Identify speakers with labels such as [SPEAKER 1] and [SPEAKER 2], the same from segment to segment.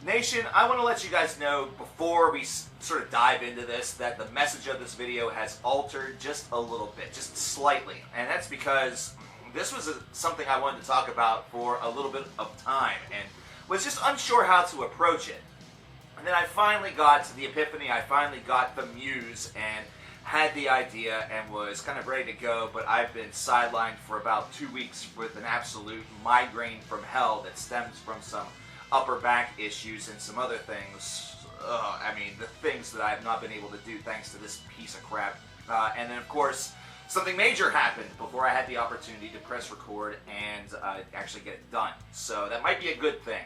[SPEAKER 1] Nation, I want to let you guys know before we sort of dive into this that the message of this video has altered just a little bit, just slightly. And that's because this was something I wanted to talk about for a little bit of time and was just unsure how to approach it. And then I finally got to the epiphany, I finally got the muse and had the idea and was kind of ready to go, but I've been sidelined for about 2 weeks with an absolute migraine from hell that stems from some upper back issues and some other things. I mean, the things that I have not been able to do thanks to this piece of crap. And then, of course, something major happened before I had the opportunity to press record and actually get it done. So that might be a good thing.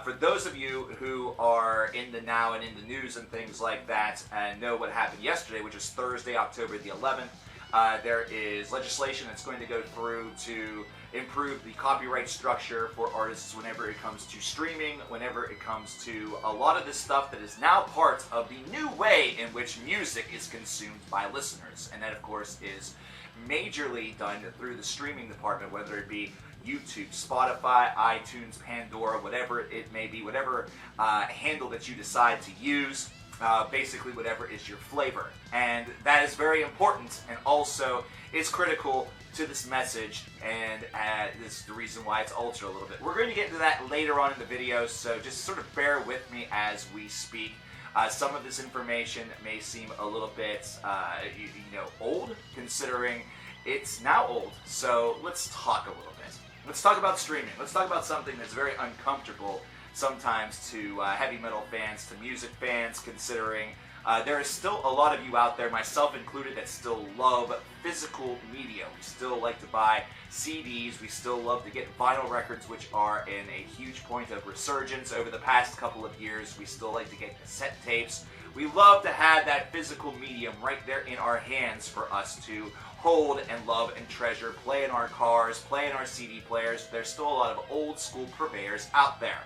[SPEAKER 1] For those of you who are in the now and in the news and things like that and know what happened yesterday, which is Thursday, October the 11th, there is legislation that's going to go through to improve the copyright structure for artists whenever it comes to streaming, whenever it comes to a lot of this stuff that is now part of the new way in which music is consumed by listeners. And that, of course, is majorly done through the streaming department, whether it be YouTube, Spotify, iTunes, Pandora, whatever it may be, whatever handle that you decide to use, basically whatever is your flavor. And that is very important and also is critical to this message, and this is the reason why it's altered a little bit. We're going to get into that later on in the video, so just sort of bear with me as we speak. Some of this information may seem a little bit, old, considering it's now old. So let's talk a little bit. Let's talk about streaming. Let's talk about something that's very uncomfortable sometimes to heavy metal fans, to music fans, considering there is still a lot of you out there, myself included, that still love physical media. We still like to buy CDs. We still love to get vinyl records, which are in a huge point of resurgence over the past couple of years. We still like to get cassette tapes. We love to have that physical medium right there in our hands for us to hold and love and treasure, play in our cars, play in our CD players. There's still a lot of old school purveyors out there.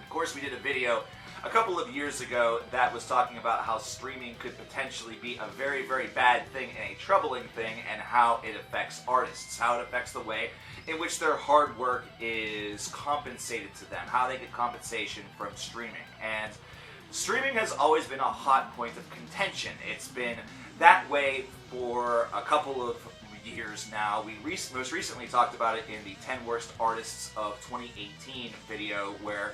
[SPEAKER 1] Of course, we did a video a couple of years ago that was talking about how streaming could potentially be a very, very bad thing and a troubling thing, and how it affects artists, how it affects the way in which their hard work is compensated to them, how they get compensation from streaming. And streaming has always been a hot point of contention. It's been that way for a couple of years now. We most recently talked about it in the 10 Worst Artists of 2018 video, where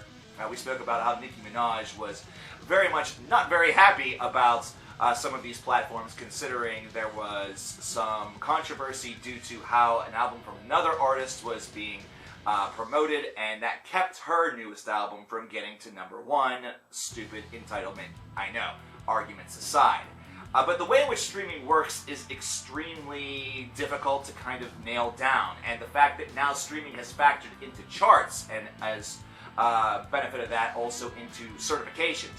[SPEAKER 1] we spoke about how Nicki Minaj was very much not very happy about some of these platforms, considering there was some controversy due to how an album from another artist was being promoted, and that kept her newest album from getting to #1. Stupid entitlement, I know, arguments aside. But the way in which streaming works is extremely difficult to kind of nail down, and the fact that now streaming has factored into charts, and as benefit of that also into certifications,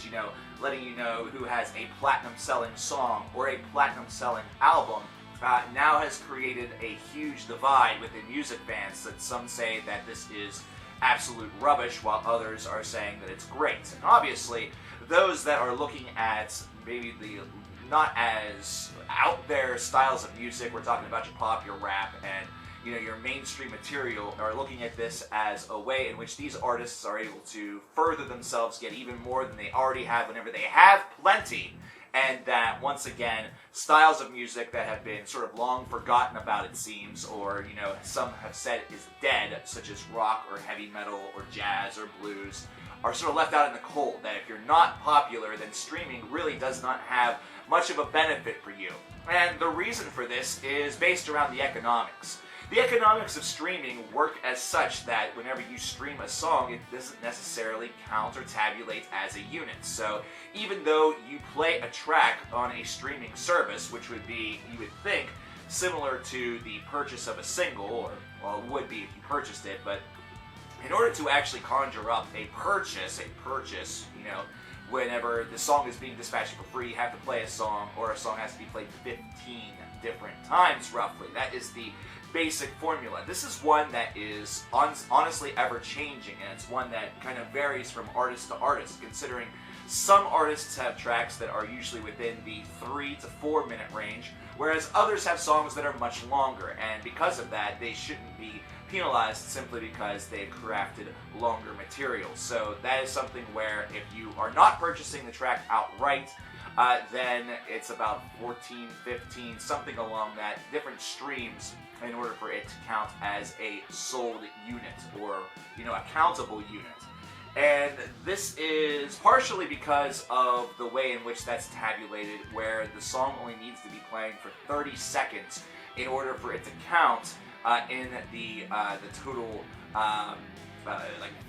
[SPEAKER 1] letting you know who has a platinum selling song or a platinum selling album, now has created a huge divide within music fans, that some say that this is absolute rubbish while others are saying that it's great. And obviously, those that are looking at maybe the not as out there styles of music, we're talking about your pop, your rap, and your mainstream material, are looking at this as a way in which these artists are able to further themselves, get even more than they already have whenever they have plenty, and that, once again, styles of music that have been sort of long forgotten about, it seems, or, some have said is dead, such as rock or heavy metal or jazz or blues, are sort of left out in the cold, that if you're not popular, then streaming really does not have much of a benefit for you. And the reason for this is based around the economics. The economics of streaming work as such that whenever you stream a song, it doesn't necessarily count or tabulate as a unit. So even though you play a track on a streaming service, which would be, you would think, similar to the purchase of a single, or, well, it would be if you purchased it, but in order to actually conjure up a purchase, whenever the song is being dispatched for free, you have to play a song, or a song has to be played 15 different times, roughly. That is the basic formula. This is one that is honestly ever-changing, and it's one that kind of varies from artist to artist, considering some artists have tracks that are usually within the 3 to 4 minute range, whereas others have songs that are much longer, and because of that, they shouldn't be penalized simply because they've crafted longer materials. So that is something where if you are not purchasing the track outright, then it's about 14, 15, something along that, different streams in order for it to count as a sold unit or, a countable unit. And this is partially because of the way in which that's tabulated, where the song only needs to be playing for 30 seconds in order for it to count in the total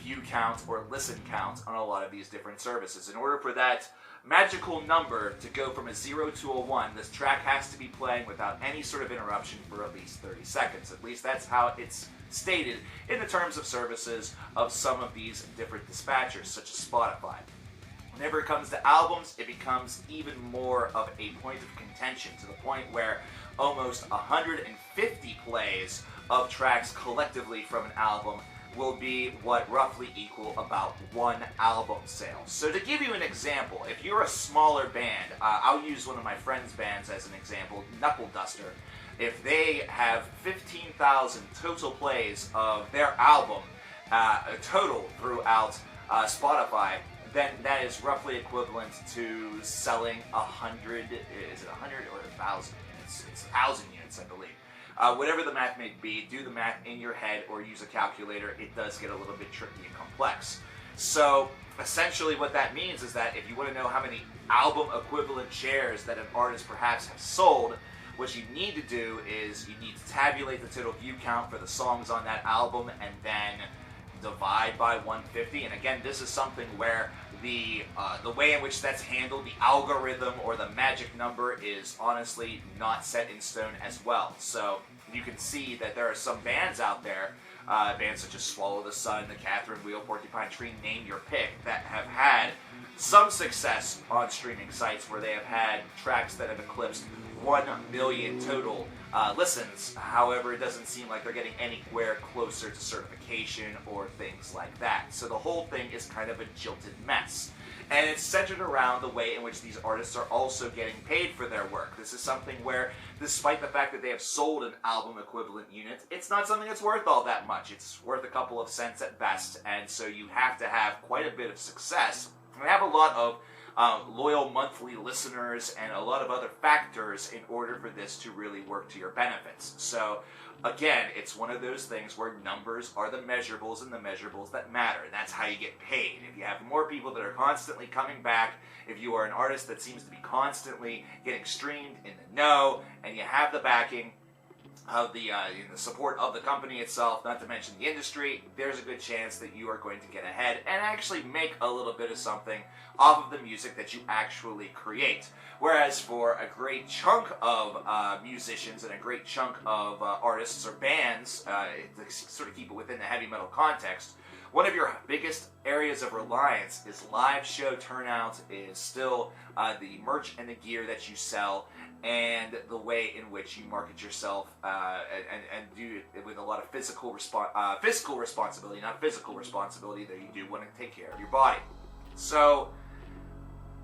[SPEAKER 1] view count or listen count on a lot of these different services. In order for that magical number to go from a 0 to a 1, this track has to be playing without any sort of interruption for at least 30 seconds. At least that's how it's stated in the terms of services of some of these different dispatchers, such as Spotify. Whenever it comes to albums, it becomes even more of a point of contention, to the point where almost 150 plays of tracks collectively from an album will be what roughly equal about one album sale. So to give you an example, if you're a smaller band, I'll use one of my friends' bands as an example, Knuckle Duster. If they have 15,000 total plays of their album total throughout Spotify, then that is roughly equivalent to selling 100, is it 100 or 1,000 units? It's 1,000 units, I believe. Whatever the math may be, do the math in your head or use a calculator. It does get a little bit tricky and complex. So essentially what that means is that if you want to know how many album equivalent shares that an artist perhaps has sold, what you need to do is you need to tabulate the total view count for the songs on that album and then divide by 150. And again, this is something where the way in which that's handled, the algorithm or the magic number, is honestly not set in stone as well. So you can see that there are some bands out there, bands such as Swallow the Sun, the Catherine Wheel, Porcupine Tree, name your pick, that have had some success on streaming sites where they have had tracks that have eclipsed 1 million total listens. However, it doesn't seem like they're getting anywhere closer to certification or things like that. So the whole thing is kind of a jilted mess. And it's centered around the way in which these artists are also getting paid for their work. This is something where, despite the fact that they have sold an album equivalent unit, it's not something that's worth all that much. It's worth a couple of cents at best. And so you have to have quite a bit of success and have a lot of loyal monthly listeners and a lot of other factors in order for this to really work to your benefits. So again, it's one of those things where numbers are the measurables and the measurables that matter. And that's how you get paid. If you have more people that are constantly coming back, if you are an artist that seems to be constantly getting streamed in the know, and you have the backing of the support of the company itself, not to mention the industry, there's a good chance that you are going to get ahead and actually make a little bit of something off of the music that you actually create. Whereas for a great chunk of musicians and a great chunk of artists or bands, to sort of keep it within the heavy metal context, one of your biggest areas of reliance is live show turnout, is still the merch and the gear that you sell, and the way in which you market yourself and do it with a lot of fiscal responsibility, not physical responsibility, that you do want to take care of your body. So,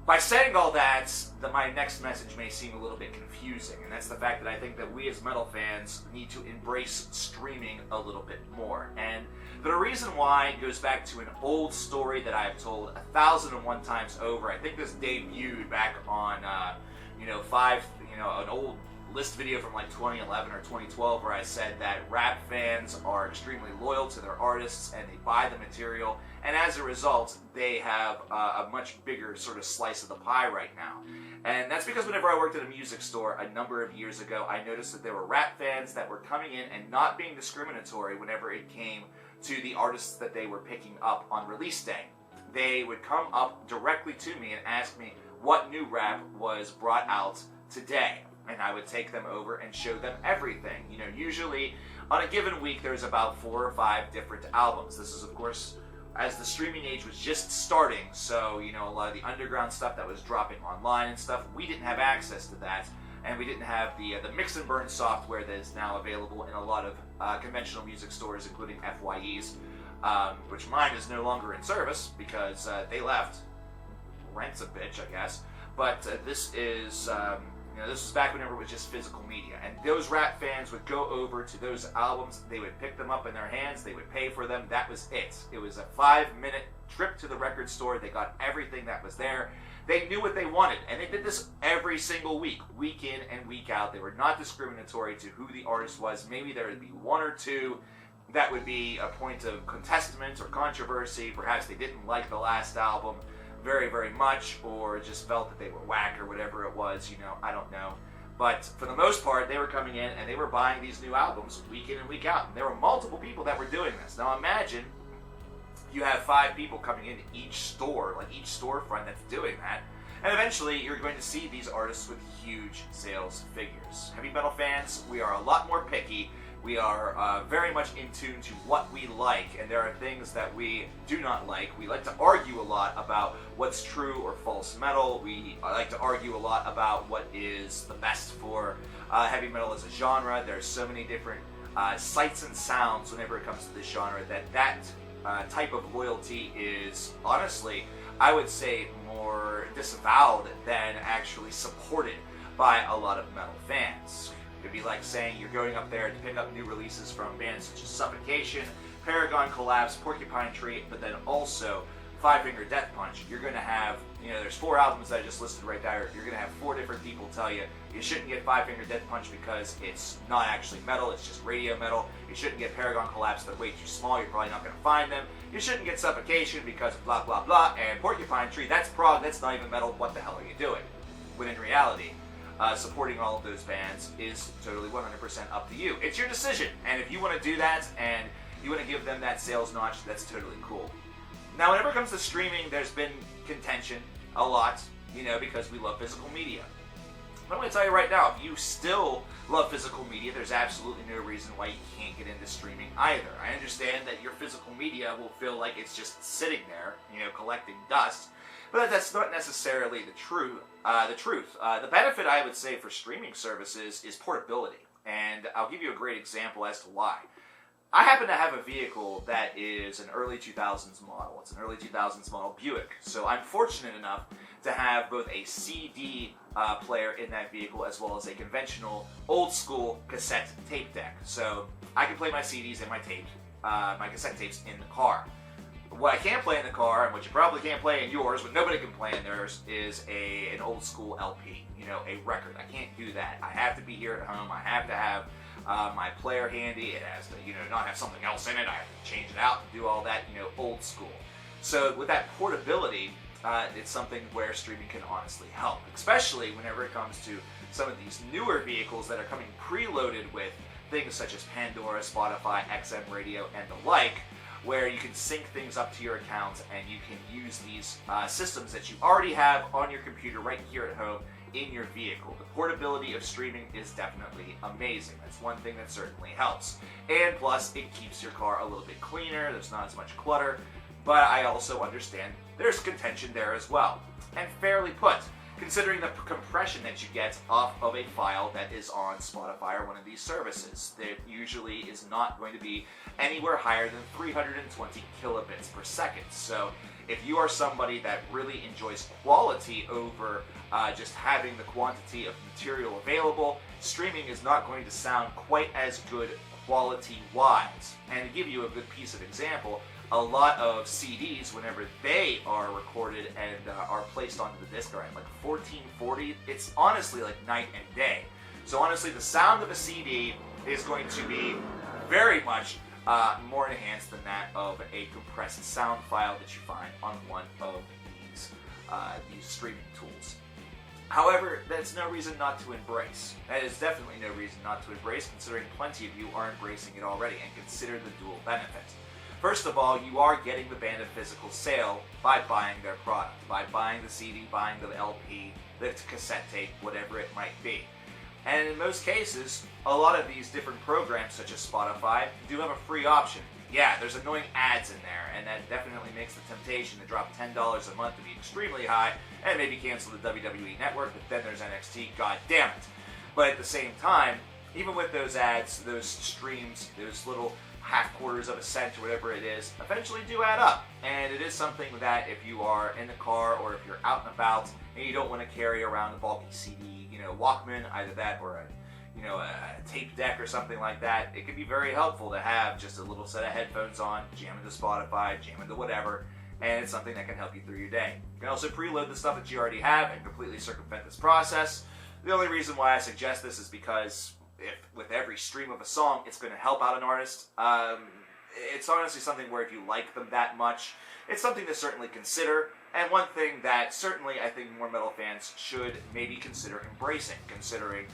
[SPEAKER 1] by saying all that, my next message may seem a little bit confusing, and that's the fact that I think that we as metal fans need to embrace streaming a little bit more. And the reason why goes back to an old story that I've told 1,001 times over. I think this debuted back on, an old list video from like 2011 or 2012, where I said that rap fans are extremely loyal to their artists and they buy the material, and as a result they have a much bigger sort of slice of the pie right now. And that's because whenever I worked at a music store a number of years ago, I noticed that there were rap fans that were coming in and not being discriminatory whenever it came to the artists that they were picking up on release day. They would come up directly to me and ask me what new rap was brought out today, and I would take them over and show them everything. Usually on a given week there's about 4 or 5 different albums. This is, of course, as the streaming age was just starting, so a lot of the underground stuff that was dropping online and stuff, we didn't have access to that, and we didn't have the mix and burn software that is now available in a lot of conventional music stores, including FYEs, which mine is no longer in service because they left. Rent's a bitch, I guess. But this is This was back whenever it was just physical media. And those rap fans would go over to those albums. They would pick them up in their hands. They would pay for them. That was it. It was a 5-minute trip to the record store. They got everything that was there. They knew what they wanted. And they did this every single week in and week out. They were not discriminatory to who the artist was. Maybe there would be one or two that would be a point of contestment or controversy. Perhaps they didn't like the last album very, very much, or just felt that they were whack or whatever it was, I don't know. But for the most part, they were coming in and they were buying these new albums week in and week out. And there were multiple people that were doing this. Now imagine you have 5 people coming into each store, like each storefront that's doing that. And eventually you're going to see these artists with huge sales figures. Heavy metal fans, we are a lot more picky. We are very much in tune to what we like, and there are things that we do not like. We like to argue a lot about what's true or false metal. We like to argue a lot about what is the best for heavy metal as a genre. There's so many different sights and sounds whenever it comes to this genre that type of loyalty is, honestly, I would say, more disavowed than actually supported by a lot of metal fans. It'd be like saying you're going up there to pick up new releases from bands such as Suffocation, Paragon Collapse, Porcupine Tree, but then also Five Finger Death Punch. You're going to have, there's 4 albums that I just listed right there. You're going to have 4 different people tell you shouldn't get Five Finger Death Punch because it's not actually metal, it's just radio metal. You shouldn't get Paragon Collapse, they're way too small, you're probably not going to find them. You shouldn't get Suffocation because blah, blah, blah. And Porcupine Tree, that's prog, that's not even metal, what the hell are you doing? When in reality, supporting all of those bands is totally 100% up to you. It's your decision, and if you want to do that and you want to give them that sales notch, that's totally cool. Now, whenever it comes to streaming, there's been contention a lot, because we love physical media. But I'm going to tell you right now, if you still love physical media, there's absolutely no reason why you can't get into streaming either. I understand that your physical media will feel like it's just sitting there, collecting dust. But that's not necessarily the truth. The benefit, I would say, for streaming services is portability. And I'll give you a great example as to why. I happen to have a vehicle that is an early 2000s model. It's an early 2000s model Buick. So I'm fortunate enough to have both a CD player in that vehicle as well as a conventional old school cassette tape deck. So I can play my CDs and my tapes, my cassette tapes in the car. What I can't play in the car, and what you probably can't play in yours, what nobody can play in theirs, is an old school LP, a record. I can't do that. I have to be here at home. I have to have my player handy. It has to, not have something else in it. I have to change it out and do all that, old school. So with that portability, it's something where streaming can honestly help, especially whenever it comes to some of these newer vehicles that are coming preloaded with things such as Pandora, Spotify, XM Radio, and the like, where you can sync things up to your account and you can use these systems that you already have on your computer right here at home in your vehicle. The portability of streaming is definitely amazing. That's one thing that certainly helps. And plus, it keeps your car a little bit cleaner, there's not as much clutter, but I also understand there's contention there as well. And fairly put, considering the compression that you get off of a file that is on Spotify or one of these services. There usually is not going to be anywhere higher than 320 kilobits per second. So if you are somebody that really enjoys quality over just having the quantity of material available, streaming is not going to sound quite as good quality-wise. And to give you a good piece of example, a lot of CDs, whenever they are recorded and are placed onto the disc, are at like 1440. It's honestly like night and day. So honestly, the sound of a CD is going to be very much more enhanced than that of a compressed sound file that you find on one of these streaming tools. However, that's no reason not to embrace. That is definitely no reason not to embrace, considering plenty of you are embracing it already, and consider the dual benefit. First of all, you are getting the band a physical sale by buying their product, by buying the CD, buying the LP, the cassette tape, whatever it might be. And in most cases, a lot of these different programs, such as Spotify, do have a free option. Yeah, there's annoying ads in there, and that definitely makes the temptation to drop $10 a month to be extremely high, and maybe cancel the WWE Network, but then there's NXT, god damn it. But at the same time, even with those ads, those streams, those little half quarters of a cent or whatever it is eventually do add up. And it is something that if you are in the car or if you're out and about and you don't want to carry around a bulky CD, Walkman, either that or a tape deck or something like that, it can be very helpful to have just a little set of headphones on, jam into Spotify, jam into whatever, and it's something that can help you through your day. You can also preload the stuff that you already have and completely circumvent this process. The only reason why I suggest this is because if with every stream of a song, it's going to help out an artist. It's honestly something where if you like them that much, it's something to certainly consider. And one thing that certainly I think more metal fans should maybe consider embracing, considering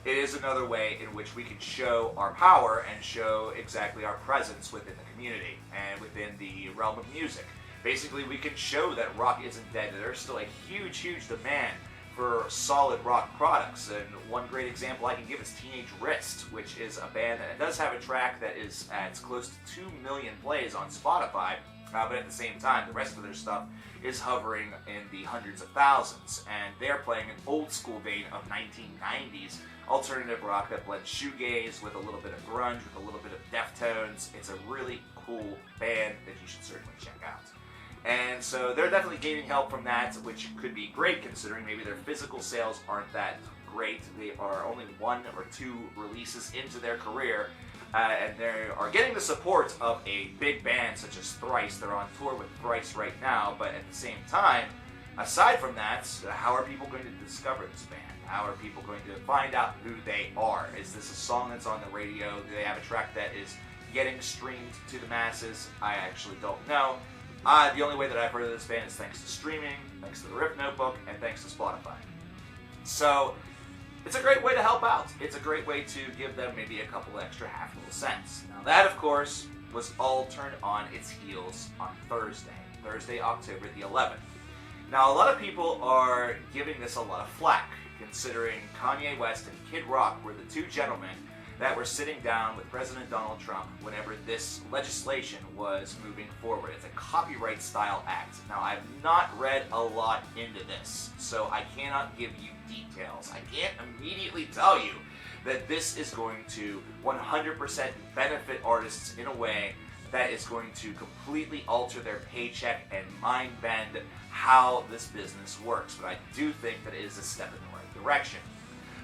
[SPEAKER 1] it is another way in which we can show our power and show exactly our presence within the community and within the realm of music. Basically, we can show that rock isn't dead. There's still a huge, huge demand for solid rock products. And one great example I can give is Teenage Wrist, which is a band that does have a track that is at close to 2 million plays on Spotify, but at the same time, the rest of their stuff is hovering in the hundreds of thousands. And they're playing an old school vein of 1990s alternative rock that blends shoegaze with a little bit of grunge, with a little bit of Deftones. It's a really cool band that you should certainly check out. And so they're definitely gaining help from that, which could be great considering maybe their physical sales aren't that great. They are only 1 or 2 releases into their career, and they are getting the support of a big band such as Thrice. They're on tour with Thrice right now, but at the same time, aside from that, how are people going to discover this band? How are people going to find out who they are? Is this a song that's on the radio? Do they have a track that is getting streamed to the masses? I actually don't know. The only way that I've heard of this band is thanks to streaming, thanks to the Riff Notebook, and thanks to Spotify. So, it's a great way to help out. It's a great way to give them maybe a couple extra half little cents. Now that, of course, was all turned on its heels on Thursday, October the 11th. Now, a lot of people are giving this a lot of flack, considering Kanye West and Kid Rock were the 2 gentlemen that were sitting down with President Donald Trump whenever this legislation was moving forward. It's a copyright-style act. Now, I've not read a lot into this, so I cannot give you details. I can't immediately tell you that this is going to 100% benefit artists in a way that is going to completely alter their paycheck and mind-bend how this business works. But I do think that it is a step in the right direction.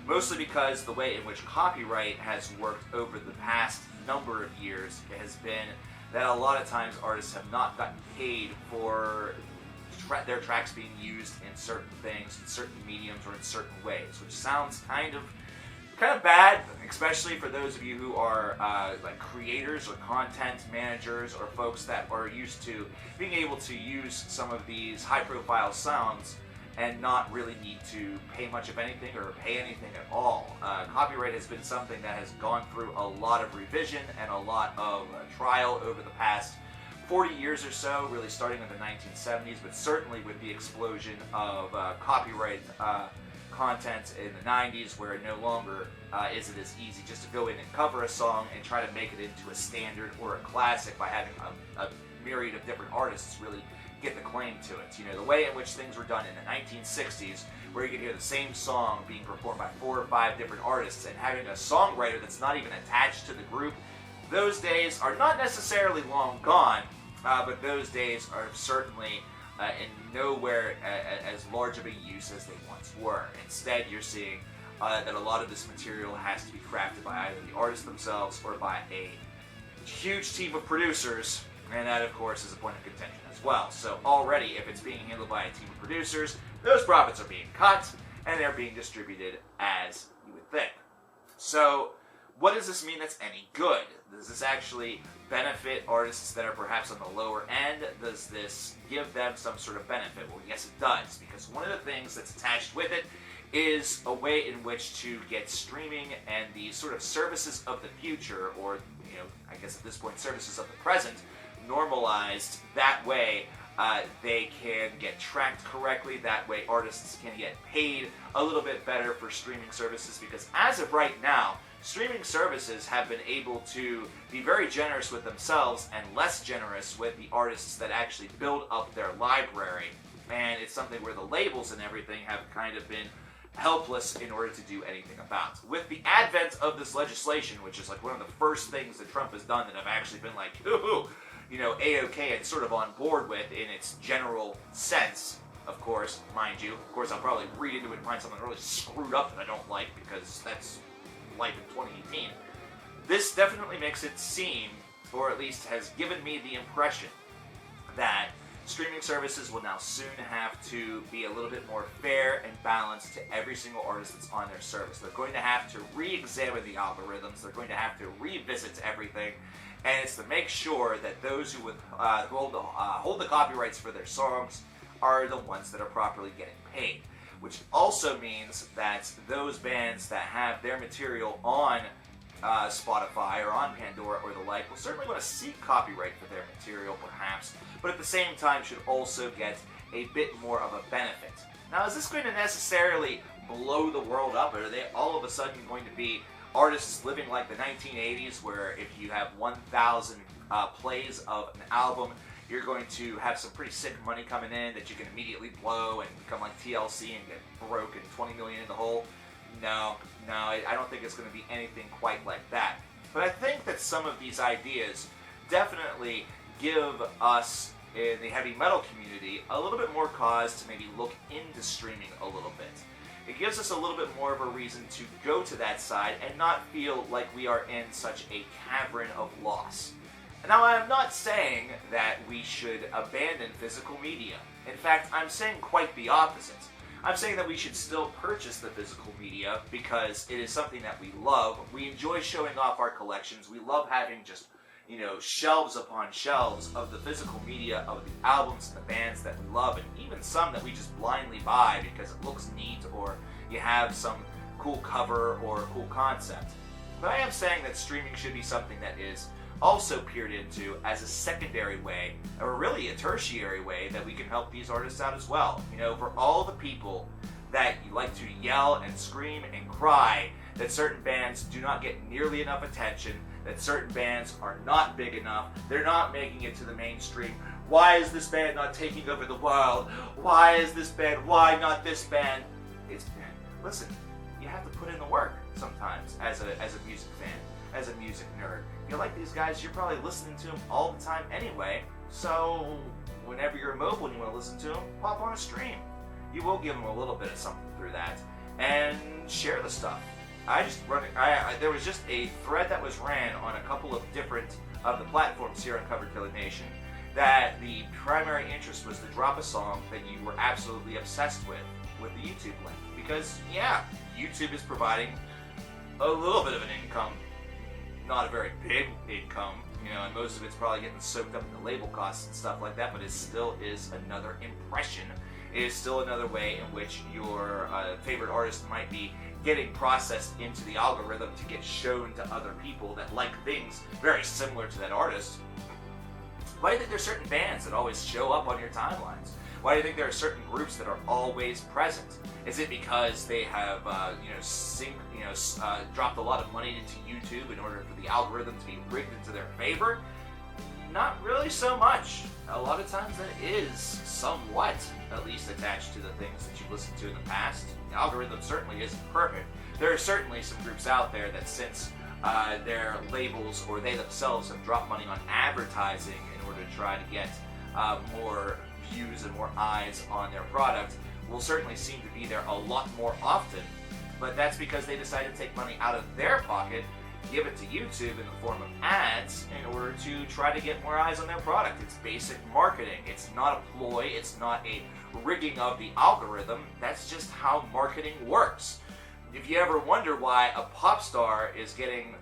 [SPEAKER 1] Mostly because the way in which copyright has worked over the past number of years has been that a lot of times artists have not gotten paid for their tracks being used in certain things, in certain mediums, or in certain ways, which sounds kind of bad, especially for those of you who are like creators or content managers or folks that are used to being able to use some of these high-profile sounds and not really need to pay much of anything or pay anything at all. Copyright has been something that has gone through a lot of revision and a lot of trial over the past 40 years or so, really starting in the 1970s, but certainly with the explosion of copyright content in the 90s, where no longer is it as easy just to go in and cover a song and try to make it into a standard or a classic by having a myriad of different artists really get the claim to it. The way in which things were done in the 1960s, where you could hear the same song being performed by 4 or 5 different artists and having a songwriter that's not even attached to the group, those days are not necessarily long gone, but those days are certainly in nowhere as large of a use as they once were. Instead, you're seeing that a lot of this material has to be crafted by either the artists themselves or by a huge team of producers, and that, of course, is a point of contention as well. So already, if it's being handled by a team of producers, those profits are being cut, and they're being distributed as you would think. So what does this mean that's any good? Does this actually benefit artists that are perhaps on the lower end? Does this give them some sort of benefit? Well, yes, it does, because one of the things that's attached with it is a way in which to get streaming and the sort of services of the future, or, I guess at this point, services of the present, normalized. That way, they can get tracked correctly. That way, artists can get paid a little bit better for streaming services, because as of right now, streaming services have been able to be very generous with themselves and less generous with the artists that actually build up their library. And it's something where the labels and everything have kind of been helpless in order to do anything about. With the advent of this legislation, which is like one of the first things that Trump has done that I've actually been like, ooh, A-okay and sort of on board with in its general sense, of course, mind you. Of course, I'll probably read into it and find something really screwed up that I don't like, because that's life in 2018. This definitely makes it seem, or at least has given me the impression, that streaming services will now soon have to be a little bit more fair and balanced to every single artist that's on their service. They're going to have to re-examine the algorithms. They're going to have to revisit everything. And it's to make sure that those who would hold the copyrights for their songs are the ones that are properly getting paid. Which also means that those bands that have their material on Spotify or on Pandora or the like will certainly want to seek copyright for their material, perhaps, but at the same time should also get a bit more of a benefit. Now, is this going to necessarily blow the world up, or are they all of a sudden going to be artists living like the 1980s, where if you have 1,000 plays of an album, you're going to have some pretty sick money coming in that you can immediately blow and become like TLC and get broke and 20 million in the hole? No, I don't think it's going to be anything quite like that. But I think that some of these ideas definitely give us in the heavy metal community a little bit more cause to maybe look into streaming a little bit. It gives us a little bit more of a reason to go to that side and not feel like we are in such a cavern of loss. Now, I'm not saying that we should abandon physical media. In fact, I'm saying quite the opposite. I'm saying that we should still purchase the physical media because it is something that we love. We enjoy showing off our collections. We love having just, shelves upon shelves of the physical media of the albums and the bands that we love, and even some that we just blindly buy because it looks neat or you have some cool cover or a cool concept. But I am saying that streaming should be something that is also peered into as a secondary way, or really a tertiary way, that we can help these artists out as well. For all the people that you like to yell and scream and cry that certain bands do not get nearly enough attention, that certain bands are not big enough, they're not making it to the mainstream. Why is this band not taking over the world? Why is this band? Why not this band? Listen, you have to put in the work sometimes as a music fan, as a music nerd. If you like these guys, you're probably listening to them all the time anyway, so whenever you're mobile and you want to listen to them, pop on a stream. You will give them a little bit of something through that, and share the stuff. There was just a thread that was ran on a couple of different of the platforms here on coverkillernation that the primary interest was to drop a song that you were absolutely obsessed with the YouTube link. Because, yeah, YouTube is providing a little bit of an income, not a very big income, and most of it's probably getting soaked up in the label costs and stuff like that, but it still is another impression. It is still another way in which your favorite artist might be getting processed into the algorithm to get shown to other people that like things very similar to that artist. Why do you think there's certain bands that always show up on your timelines? Why do you think there are certain groups that are always present? Is it because they have, dropped a lot of money into YouTube in order for the algorithm to be rigged into their favor? Not really so much. A lot of times that is somewhat, at least, attached to the things that you've listened to in the past. The algorithm certainly isn't perfect. There are certainly some groups out there that, since their labels or they themselves have dropped money on advertising in order to try to get more views and more eyes on their product, will certainly seem to be there a lot more often. But that's because they decided to take money out of their pocket, give it to YouTube in the form of ads in order to try to get more eyes on their product. It's basic marketing. It's not a ploy. It's not a rigging of the algorithm. That's just how marketing works. If you ever wonder why a pop star is getting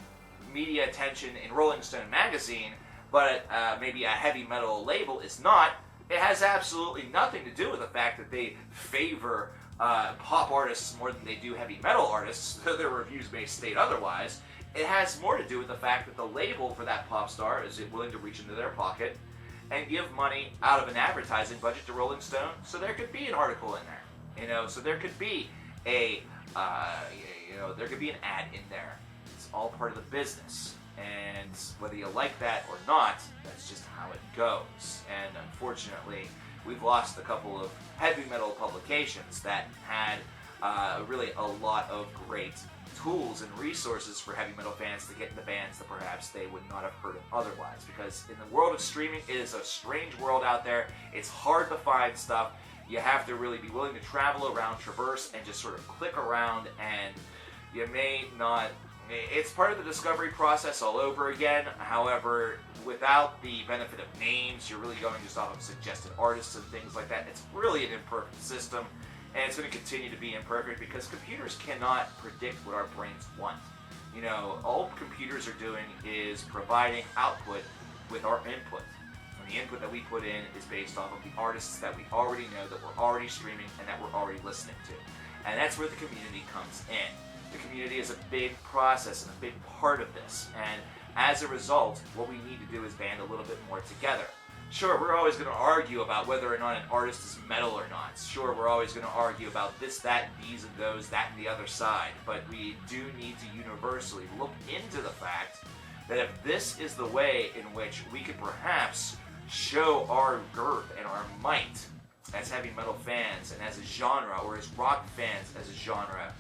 [SPEAKER 1] media attention in Rolling Stone magazine, but maybe a heavy metal label is not, it has absolutely nothing to do with the fact that they favor pop artists more than they do heavy metal artists, though their reviews may state otherwise. It has more to do with the fact that the label for that pop star is willing to reach into their pocket and give money out of an advertising budget to Rolling Stone, so there could be an article in there, so there could be an ad in there. It's all part of the business, and whether you like that or not, that's just how it goes. And unfortunately, we've lost a couple of heavy metal publications that had really a lot of great tools and resources for heavy metal fans to get into bands that perhaps they would not have heard of otherwise. Because in the world of streaming, it is a strange world out there. It's hard to find stuff. You have to really be willing to travel around, traverse, and just sort of click around, and you may not... It's part of the discovery process all over again. However, without the benefit of names, you're really going just off of suggested artists and things like that. It's really an imperfect system, and it's going to continue to be imperfect because computers cannot predict what our brains want. You know, all computers are doing is providing output with our input. And the input that we put in is based off of the artists that we already know, that we're already streaming, and that we're already listening to. And that's where the community comes in. The community is a big process and a big part of this, and as a result, what we need to do is band a little bit more together. Sure, we're always going to argue about whether or not an artist is metal or not. Sure, we're always going to argue about this, that, these, and those, that, and the other side, but we do need to universally look into the fact that if this is the way in which we could perhaps show our girth and our might as heavy metal fans and as a genre, or as rock fans as a genre,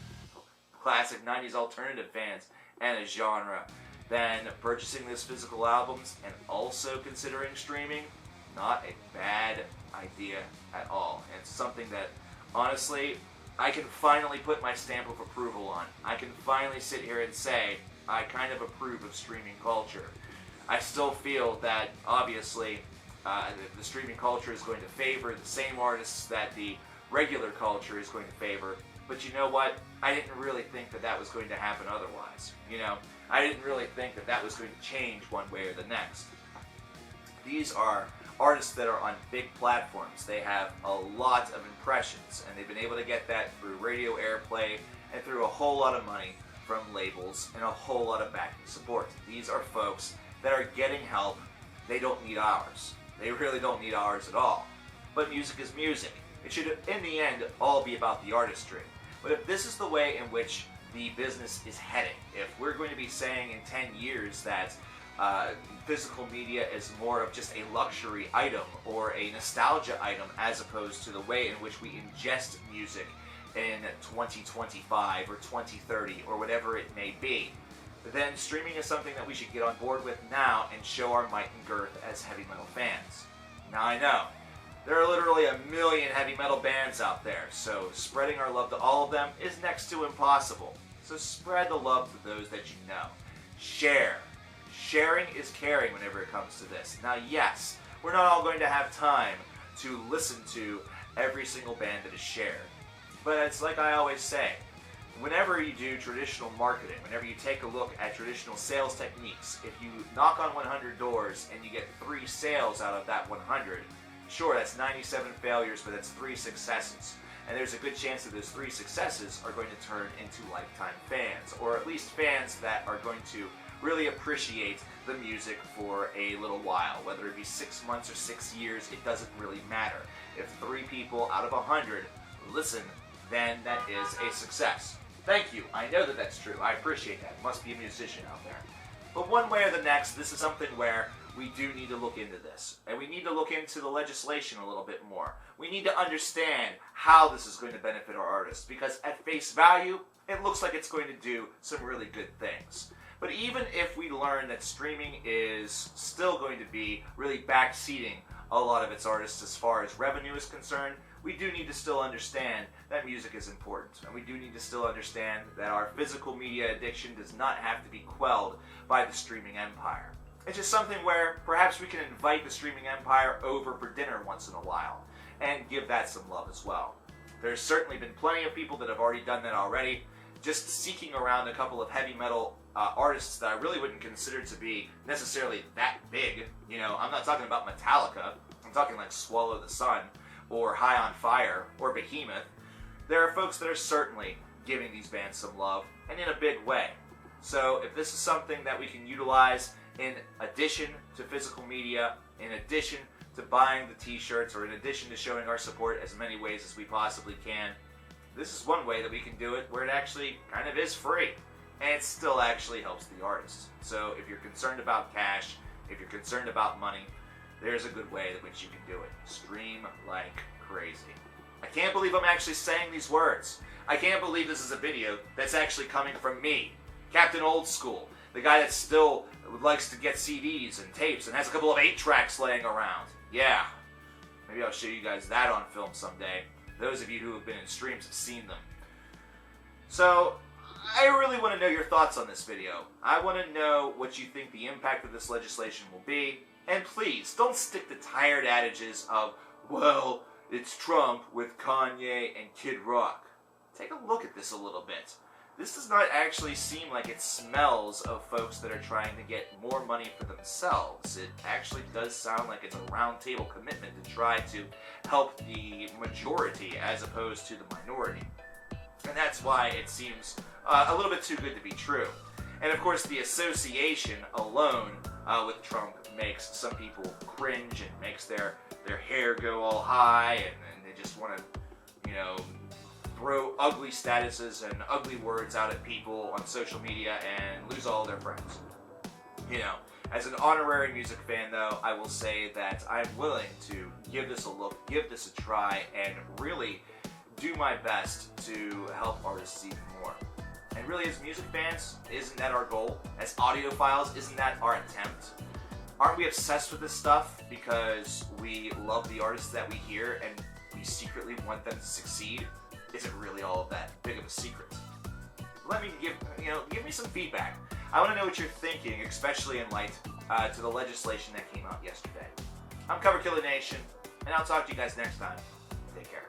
[SPEAKER 1] classic 90s alternative fans and a genre, then purchasing these physical albums and also considering streaming, not a bad idea at all. And it's something that, honestly, I can finally put my stamp of approval on. I can finally sit here and say, I kind of approve of streaming culture. I still feel that, obviously, the streaming culture is going to favor the same artists that the regular culture is going to favor. But you know what? I didn't really think that that was going to happen otherwise. You know, I didn't really think that that was going to change one way or the next. These are artists that are on big platforms. They have a lot of impressions, and they've been able to get that through radio airplay and through a whole lot of money from labels and a whole lot of backing support. These are folks that are getting help. They don't need ours. They really don't need ours at all. But music is music. It should, in the end, all be about the artistry. But if this is the way in which the business is heading, if we're going to be saying in 10 years that physical media is more of just a luxury item or a nostalgia item as opposed to the way in which we ingest music in 2025 or 2030 or whatever it may be, then streaming is something that we should get on board with now and show our might and girth as heavy metal fans. Now I know, there are literally a million heavy metal bands out there, so spreading our love to all of them is next to impossible. So spread the love to those that you know. Share. Sharing is caring whenever it comes to this. Now yes, we're not all going to have time to listen to every single band that is shared. But it's like I always say, whenever you do traditional marketing, whenever you take a look at traditional sales techniques, if you knock on 100 doors and you get 3 sales out of that 100, sure, that's 97 failures, but that's 3 successes. And there's a good chance that those 3 successes are going to turn into lifetime fans, or at least fans that are going to really appreciate the music for a little while. Whether it be 6 months or 6 years, it doesn't really matter. If 3 people out of 100 listen, then that is a success. Thank you. I know that that's true. I appreciate that. Must be a musician out there. But one way or the next, this is something where we do need to look into this. And we need to look into the legislation a little bit more. We need to understand how this is going to benefit our artists. Because at face value, it looks like it's going to do some really good things. But even if we learn that streaming is still going to be really backseating a lot of its artists as far as revenue is concerned, we do need to still understand that music is important. And we do need to still understand that our physical media addiction does not have to be quelled by the streaming empire. It's just something where perhaps we can invite the streaming empire over for dinner once in a while and give that some love as well. There's certainly been plenty of people that have already done that already, just seeking around a couple of heavy metal artists that I really wouldn't consider to be necessarily that big. You know, I'm not talking about Metallica. I'm talking like Swallow the Sun or High on Fire or Behemoth. There are folks that are certainly giving these bands some love, and in a big way. So if this is something that we can utilize in addition to physical media, in addition to buying the t-shirts, or in addition to showing our support as many ways as we possibly can, this is one way that we can do it where it actually kind of is free. And it still actually helps the artists. So if you're concerned about cash, if you're concerned about money, there's a good way in which you can do it. Stream like crazy. I can't believe I'm actually saying these words. I can't believe this is a video that's actually coming from me, Captain Old School, the guy that still likes to get CDs and tapes and has a couple of 8-tracks laying around. Yeah, maybe I'll show you guys that on film someday. Those of you who have been in streams have seen them. So, I really want to know your thoughts on this video. I want to know what you think the impact of this legislation will be. And please, don't stick to tired adages of, well, it's Trump with Kanye and Kid Rock. Take a look at this a little bit. This does not actually seem like it smells of folks that are trying to get more money for themselves. It actually does sound like it's a round table commitment to try to help the majority as opposed to the minority. And that's why it seems a little bit too good to be true. And of course, the association alone with Trump makes some people cringe and makes their hair go all high, and they just want to, you know, throw ugly statuses and ugly words out at people on social media and lose all their friends. You know, as an honorary music fan, though, I will say that I'm willing to give this a look, give this a try, and really do my best to help artists even more. And really, as music fans, isn't that our goal? As audiophiles, isn't that our attempt? Aren't we obsessed with this stuff because we love the artists that we hear and we secretly want them to succeed? Is it really all of that big of a secret? Let me give me some feedback. I want to know what you're thinking, especially in light to the legislation that came out yesterday. I'm CoverKillerNation, and I'll talk to you guys next time. Take care.